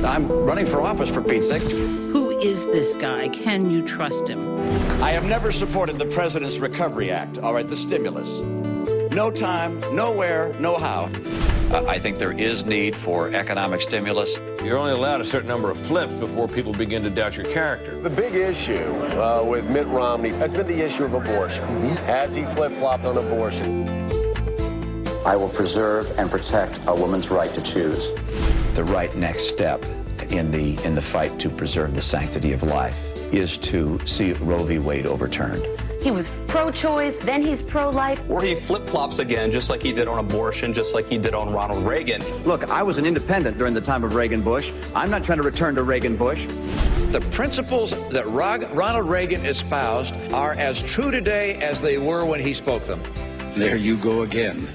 I'm running for office, for Pete's sake. Who is this guy? Can you trust him? I have never supported the President's Recovery Act, all right, the stimulus. No time, nowhere, no how. I think there is need for economic stimulus. You're only allowed a certain number of flips before people begin to doubt your character. The big issue with Mitt Romney has been the issue of abortion. Has he flip-flopped on abortion? I will preserve and protect a woman's right to choose. The right next step in the fight to preserve the sanctity of life is to see Roe v. Wade overturned. He was pro-choice, then he's pro-life. Or he flip-flops again, just like he did on abortion, just like he did on Ronald Reagan. Look, I was an independent during the time of Reagan-Bush. I'm not trying to return to Reagan-Bush. The principles that Ronald Reagan espoused are as true today as they were when he spoke them. There you go again.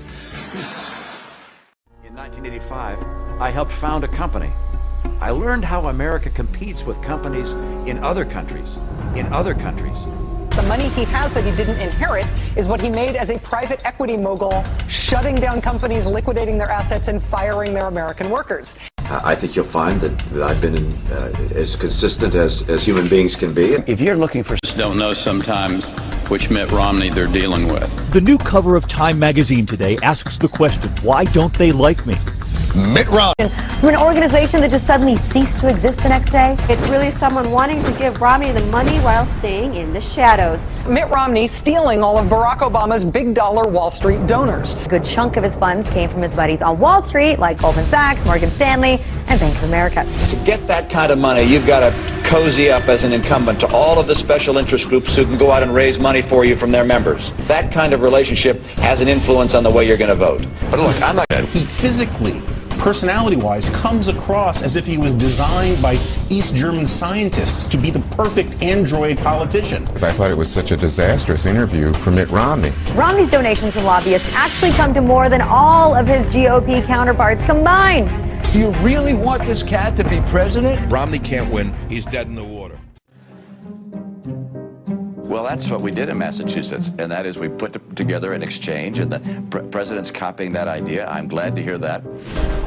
In 1985, I helped found a company. I learned how America competes with companies in other countries. The money he has that he didn't inherit is what he made as a private equity mogul, shutting down companies, liquidating their assets, and firing their American workers. I think you'll find that I've been as consistent as human beings can be. If you're looking for... Don't know sometimes which Mitt Romney they're dealing with. The new cover of Time magazine today asks the question, why don't they like me? Mitt Romney. From an organization that just suddenly ceased to exist the next day? It's really someone wanting to give Romney the money while staying in the shadows. Mitt Romney stealing all of Barack Obama's big dollar Wall Street donors. A good chunk of his funds came from his buddies on Wall Street, like Goldman Sachs, Morgan Stanley, and Bank of America. To get that kind of money, you've got to cozy up as an incumbent to all of the special interest groups who can go out and raise money for you from their members. That kind of relationship has an influence on the way you're going to vote. But look, I'm not... He physically, personality-wise, comes across as if he was designed by East German scientists to be the perfect android politician. I thought it was such a disastrous interview for Mitt Romney. Romney's donations to lobbyists actually come to more than all of his GOP counterparts combined. Do you really want this cat to be president? Romney can't win. He's dead in the water. Well, that's what we did in Massachusetts, and that is we put together an exchange, and the president's copying that idea. I'm glad to hear that.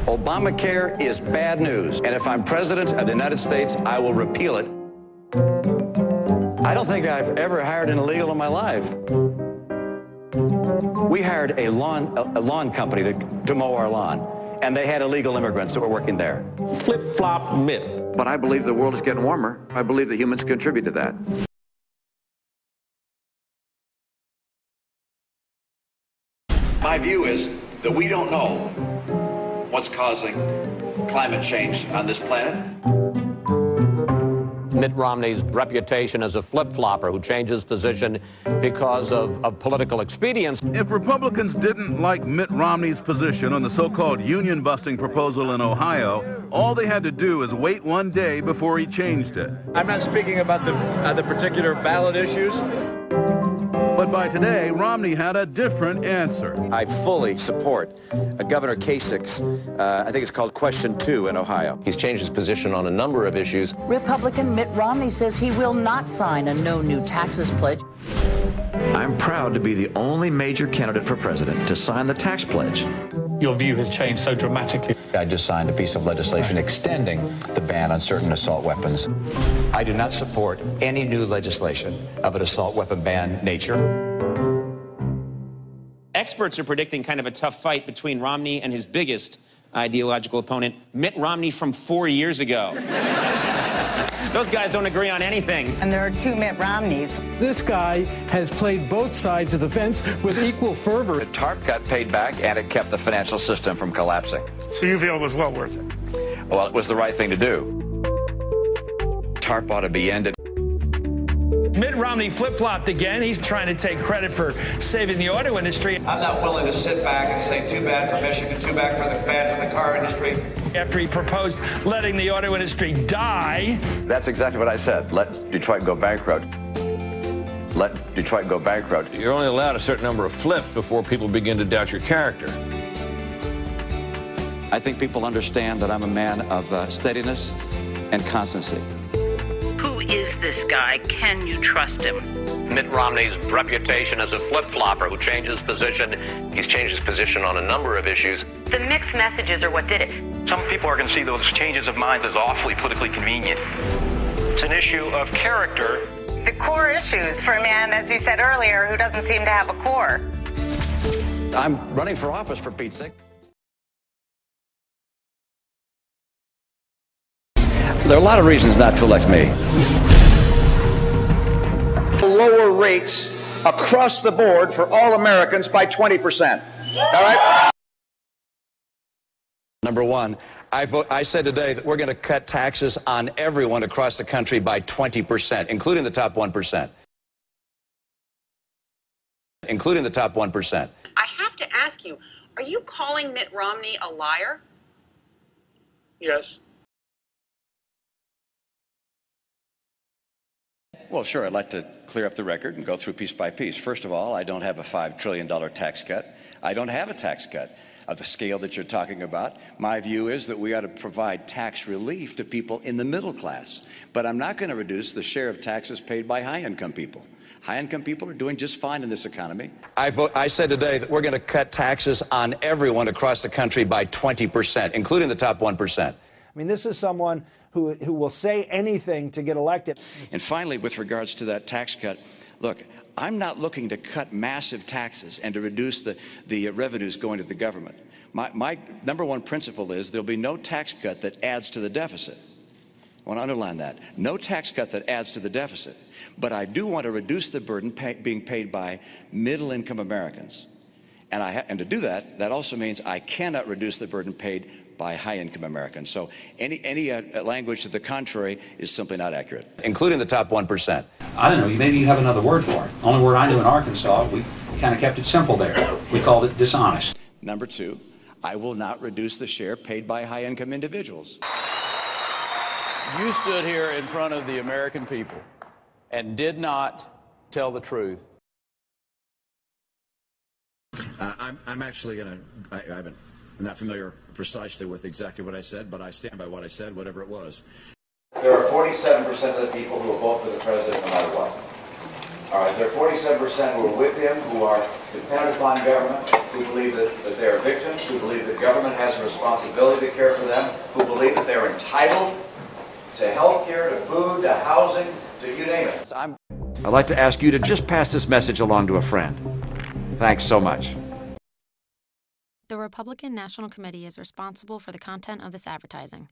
Obamacare is bad news, and if I'm president of the United States, I will repeal it. I don't think I've ever hired an illegal in my life. We hired a lawn company to mow our lawn, and they had illegal immigrants that were working there. Flip-flop Mitt. But I believe the world is getting warmer. I believe that humans contribute to that. My view is that we don't know what's causing climate change on this planet. Mitt Romney's reputation as a flip-flopper who changes position because of political expedience. If Republicans didn't like Mitt Romney's position on the so-called union-busting proposal in Ohio, all they had to do is wait one day before he changed it. I'm not speaking about the particular ballot issues. But by today, Romney had a different answer. I fully support Governor Kasich's, I think it's called Question 2 in Ohio. He's changed his position on a number of issues. Republican Mitt Romney says he will not sign a no new taxes pledge. I'm proud to be the only major candidate for president to sign the tax pledge. Your view has changed so dramatically. I just signed a piece of legislation extending the ban on certain assault weapons. I do not support any new legislation of an assault weapon ban nature. Experts are predicting kind of a tough fight between Romney and his biggest ideological opponent, Mitt Romney from 4 years ago. Those guys don't agree on anything. And there are two Mitt Romneys. This guy has played both sides of the fence with equal fervor. The TARP got paid back, and it kept the financial system from collapsing. So you feel it was well worth it? Well, it was the right thing to do. TARP ought to be ended. Mitt Romney flip-flopped again. He's trying to take credit for saving the auto industry. I'm not willing to sit back and say too bad for Michigan, too bad for the car industry. After he proposed letting the auto industry die. That's exactly what I said. Let Detroit go bankrupt. Let Detroit go bankrupt. You're only allowed a certain number of flips before people begin to doubt your character. I think people understand that I'm a man of steadiness and constancy. Who is this guy? Can you trust him? Mitt Romney's reputation as a flip-flopper who changes position. He's changed his position on a number of issues. The mixed messages are what did it. Some people are going to see those changes of minds as awfully politically convenient. It's an issue of character. The core issues for a man, as you said earlier, who doesn't seem to have a core. I'm running for office, for Pete's sake. There are a lot of reasons not to elect me. Lower rates across the board for all Americans by 20%. All right? Number one, I said today that we're going to cut taxes on everyone across the country by 20%, including the top 1%. Including the top 1%. I have to ask you, are you calling Mitt Romney a liar? Yes. Well, sure, I'd like to clear up the record and go through piece by piece. First of all, I don't have a $5 trillion tax cut. I don't have a tax cut of the scale that you're talking about. My view is that we ought to provide tax relief to people in the middle class. But I'm not going to reduce the share of taxes paid by high-income people. High-income people are doing just fine in this economy. I said today that we're going to cut taxes on everyone across the country by 20%, including the top 1%. I mean, this is someone who will say anything to get elected. And finally, with regards to that tax cut, look, I'm not looking to cut massive taxes and to reduce the revenues going to the government. My number one principle is there'll be no tax cut that adds to the deficit. I want to underline that. No tax cut that adds to the deficit. But I do want to reduce the burden being paid by middle-income Americans. And to do that, that also means I cannot reduce the burden paid by high-income Americans. So any language to the contrary is simply not accurate, including the top 1%. I don't know, maybe you have another word for it. Only word I knew in Arkansas, we kind of kept it simple there. We called it dishonest. Number two, I will not reduce the share paid by high-income individuals. You stood here in front of the American people and did not tell the truth. I'm actually going to, I'm not familiar precisely with exactly what I said, but I stand by what I said, whatever it was. There are 47% of the people who will vote for the president no matter what. All right, there are 47% who are with him, who are dependent upon government, who believe that they are victims, who believe that government has a responsibility to care for them, who believe that they're entitled to health care, to food, to housing, to you name it. I'd like to ask you to just pass this message along to a friend. Thanks so much. The Republican National Committee is responsible for the content of this advertising.